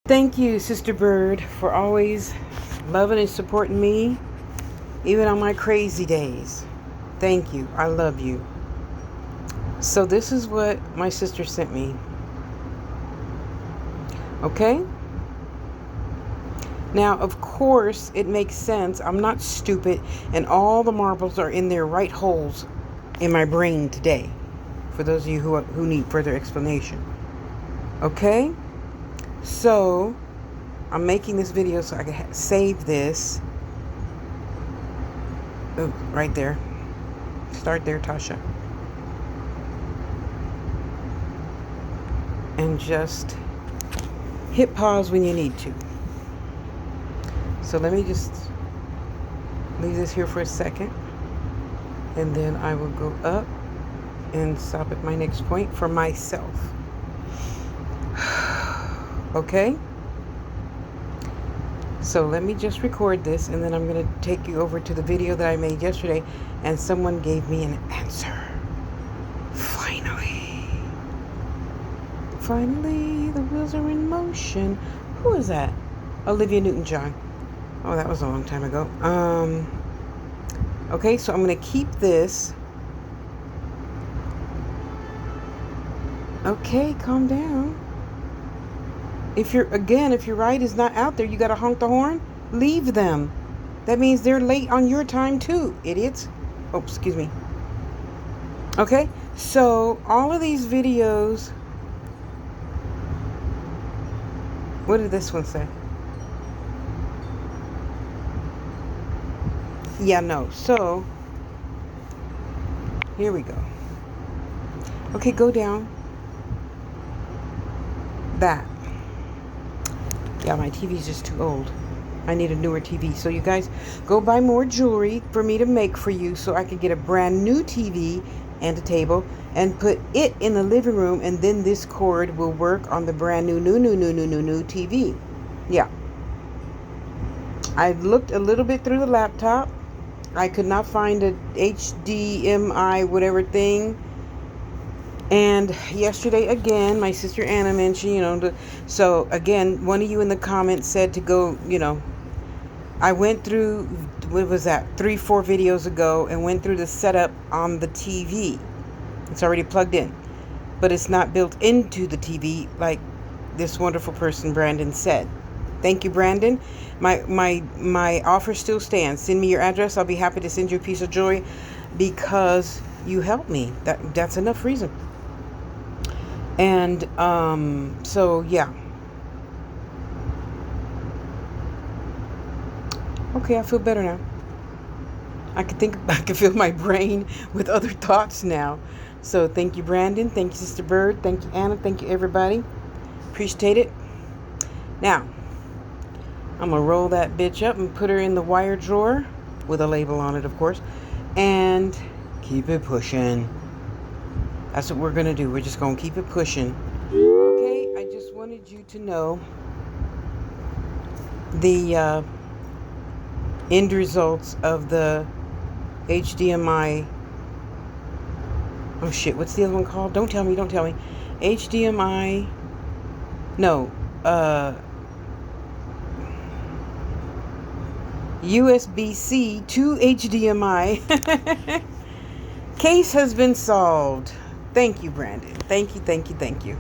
Thank you, Sister Bird, for always loving and supporting me, even on my crazy days. Thank you. I love you. So this is what my sister sent me. Okay? Now, of course, it makes sense. I'm not stupid, and all the marbles are in their right holes in my brain today, for those of you who need further explanation. Okay? So, I'm making this video so I can save this. Oh, right there. Start there, Tasha. And just hit pause when you need to. So let me just leave this here for a second. And then I will go up and stop at my next point for myself. Okay? So let me just record this, and then I'm going to take you over to the video that I made yesterday, and someone gave me an answer. Finally, the wheels are in motion. Who is that? Olivia Newton-John. Oh, that was a long time ago. Okay, so I'm going to keep this. Okay, calm down. If your ride is not out there, you got to honk the horn. Leave them. That means they're late on your time too, idiots. Oh, excuse me. Okay, so all of these videos. What did this one say? Yeah, no. So here we go. Okay, go down. That. Yeah, my TV's just too old. I need a newer TV. So you guys go buy more jewelry for me to make for you so I can get a brand new TV and a table and put it in the living room, and then this cord will work on the brand new TV. Yeah. I looked a little bit through the laptop. I could not find a HDMI whatever thing. And yesterday, again, my sister Anna mentioned, so again, one of you in the comments said to go, I went through, what was that, 3-4 videos ago, and went through the setup on the TV. It's already plugged in, but it's not built into the TV like this wonderful person, Brandon, said. Thank you, Brandon. My offer still stands. Send me your address. I'll be happy to send you a piece of jewelry because you helped me. That's enough reason. And so yeah. Okay, I feel better now. I can feel my brain with other thoughts now. So thank you, Brandon. Thank you, Sister Bird. Thank you, Anna. Thank you, everybody. Appreciate it. Now, I'm going to roll that bitch up and put her in the wire drawer with a label on it, of course, and keep it pushing. That's what we're going to do. We're just going to keep it pushing. Okay, I just wanted you to know the end results of the HDMI. Oh shit, what's the other one called? Don't tell me. HDMI. No. USB-C to HDMI. Case has been solved. Thank you, Brandon. Thank you.